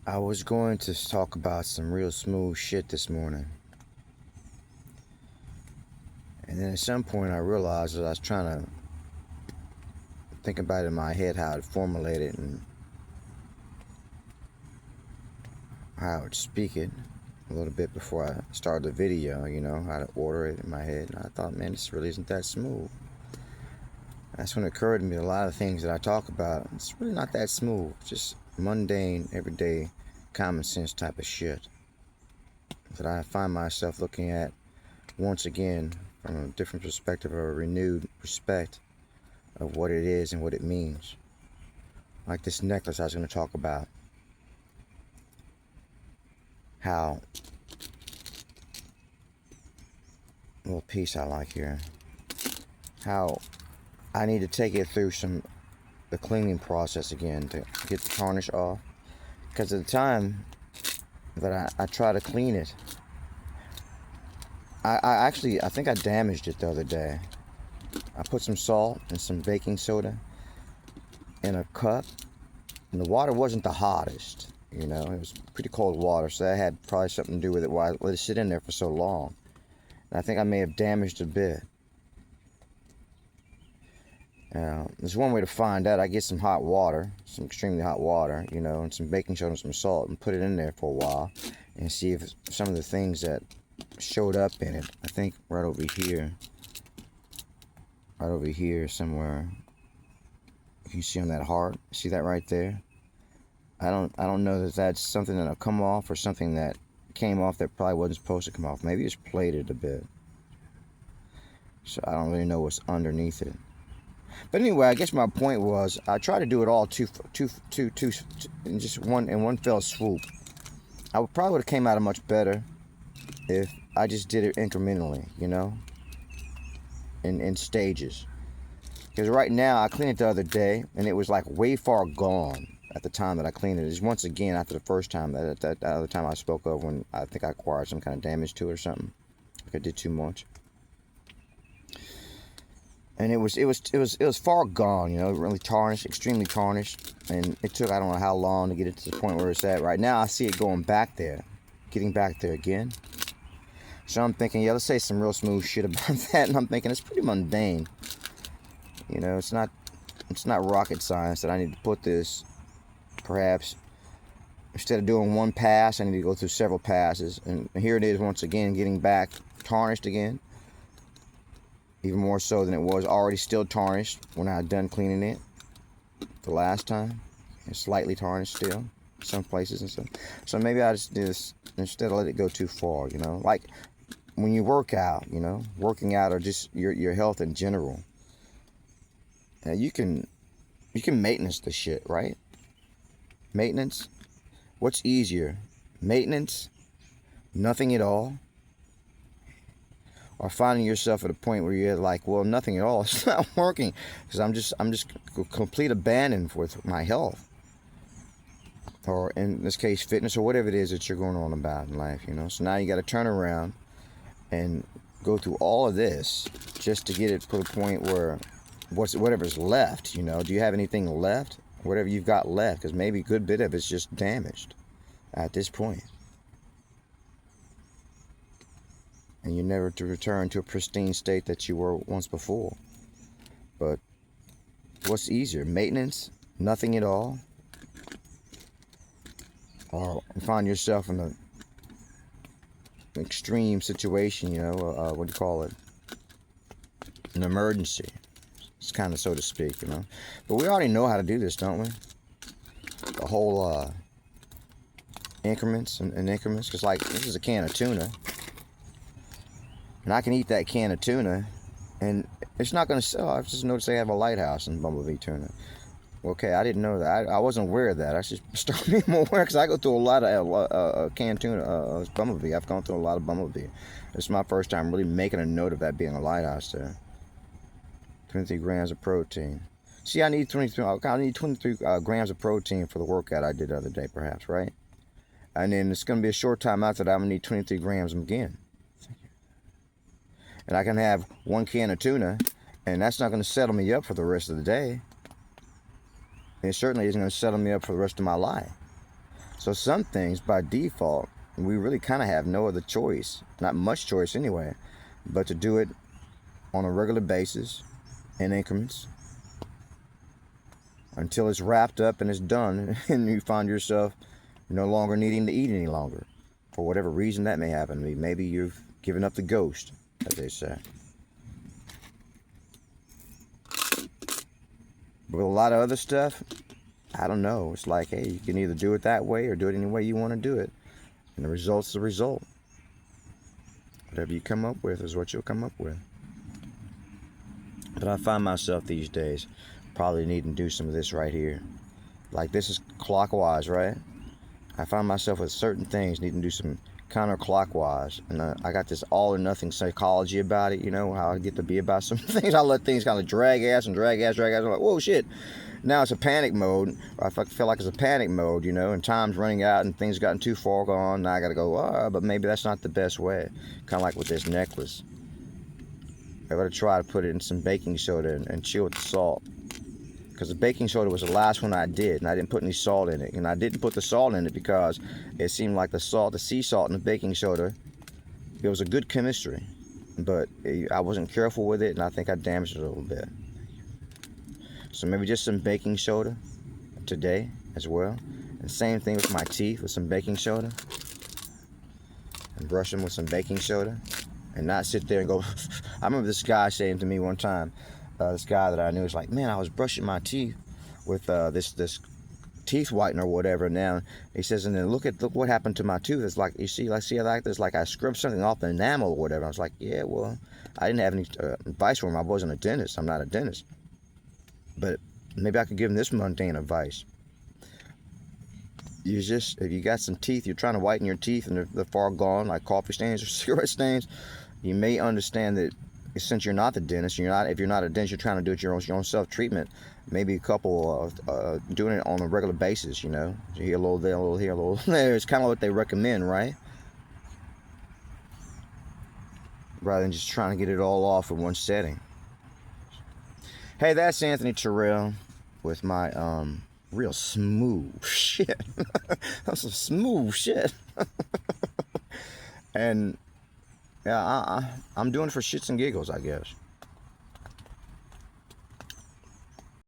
I was going to talk about some real smooth shit this morning. And then at some point I realized that I was trying to think about it in my head how I'd formulate it and how I would speak it a little bit before I started the video, how to order it in my head. And I thought, man, this really isn't that smooth. That's when it occurred to me a lot of things that I talk about, it's really not that smooth. Just mundane, everyday, common sense type of shit that I find myself looking at once again from a different perspective or a renewed respect of what it is and what it means. Like this necklace I was going to talk about. How a little piece I like here. How I need to take it through the cleaning process again to get the tarnish off. Because at the time that I try to clean it, I think I damaged it the other day. I put some salt and some baking soda in a cup, and the water wasn't the hottest. It was pretty cold water, so that had probably something to do with it why I let it sit in there for so long. And I think I may have damaged a bit. There's one way to find out. I get some hot water, some extremely hot water, and some baking soda and some salt, and put it in there for a while and see if some of the things that showed up in it, I think right over here somewhere, if you see on that heart, see that right there? I don't know that that's something that'll come off or something that came off that probably wasn't supposed to come off. Maybe it's plated a bit, so I don't really know what's underneath it. But anyway, I guess my point was I try to do it all in just one fell swoop. I probably would have came out much better if I just did it incrementally, in stages. Because right now, I cleaned it the other day, and it was like way far gone at the time that I cleaned it. It's once again after the first time, that other time I spoke of when I think I acquired some kind of damage to it or something. Like I did too much. And it was far gone, really tarnished, extremely tarnished. And it took, I don't know how long to get it to the point where it's at. Right now, I see it going back there, getting back there again. So I'm thinking, yeah, let's say some real smooth shit about that. And I'm thinking it's pretty mundane. It's not rocket science that I need to put this, perhaps, instead of doing one pass, I need to go through several passes. And here it is once again, getting back tarnished again. Even more so than it was already still tarnished when I had done cleaning it the last time. It's slightly tarnished still, some places and stuff. So maybe I just do this instead of let it go too far, Like when you work out, working out or just your health in general. Now you can maintenance the shit, right? Maintenance. What's easier? Maintenance, nothing at all, or finding yourself at a point where you're like, well, nothing at all. It's not working because I'm just complete abandon with my health, or in this case, fitness, or whatever it is that you're going on about in life. So now you got to turn around and go through all of this just to get it to the point where whatever's left. Do you have anything left? Whatever you've got left, because maybe a good bit of it's just damaged at this point. And you're never to return to a pristine state that you were once before. But what's easier? Maintenance? Nothing at all? Or find yourself in an extreme situation, what do you call it? An emergency. It's kind of, so to speak, But we already know how to do this, don't we? The whole increments and increments. Because, like, this is a can of tuna. And I can eat that can of tuna, and it's not going to sell. I just noticed they have a lighthouse in Bumblebee tuna. Okay, I didn't know that. I wasn't aware of that. I should start being more aware, because I go through a lot of canned tuna, Bumblebee. I've gone through a lot of Bumblebee. It's my first time really making a note of that being a lighthouse there. 23 grams of protein. See, I need 23 grams of protein for the workout I did the other day, perhaps, right? And then it's going to be a short time after that, I'm going to need 23 grams again. And I can have one can of tuna, and that's not going to settle me up for the rest of the day. And it certainly isn't going to settle me up for the rest of my life. So some things by default, we really kind of have no other choice, not much choice anyway, but to do it on a regular basis in increments until it's wrapped up and it's done, and you find yourself no longer needing to eat any longer, for whatever reason that may happen to be. Maybe you've given up the ghost, as they say. But with a lot of other stuff, I don't know. It's like, hey, you can either do it that way or do it any way you want to do it. And the result's the result. Whatever you come up with is what you'll come up with. But I find myself these days probably needing to do some of this right here. Like this is clockwise, right? I find myself with certain things needing to do some counterclockwise. And I got this all or nothing psychology about it, you know, how I get to be about some things. I let things kind of drag ass. I'm like, whoa, shit. Now it's a panic mode. I feel like it's a panic mode, you know, and time's running out and things gotten too far gone. Now I got to go, but maybe that's not the best way. Kind of like with this necklace. I got to try to put it in some baking soda and chill with the salt. Because the baking soda was the last one I did, and I didn't put any salt in it. And I didn't put the salt in it because it seemed like the sea salt and the baking soda, it was a good chemistry. But I wasn't careful with it, and I think I damaged it a little bit. So maybe just some baking soda today as well. And same thing with my teeth, with some baking soda. And brush them with some baking soda. And not sit there and go, I remember this guy saying to me one time, this guy that I knew was like, man, I was brushing my teeth with this teeth whitener or whatever. Now he says, and then look what happened to my tooth. It's like, you see, like this, like I scrubbed something off the enamel or whatever. I was like, yeah, well, I didn't have any advice for him. I wasn't a dentist. I'm not a dentist. But maybe I could give him this mundane advice. If you got some teeth, you're trying to whiten your teeth and they're far gone, like coffee stains or cigarette stains, you may understand that since you're not the dentist, if you're not a dentist, you're trying to do it your own self-treatment. Maybe a couple doing it on a regular basis, you know. Here a little there, a little here, a little there. It's kind of what they recommend, right? Rather than just trying to get it all off in one setting. Hey, that's Anthony Terrell with my real smooth shit. That's some smooth shit. And yeah, I'm doing it for shits and giggles, I guess.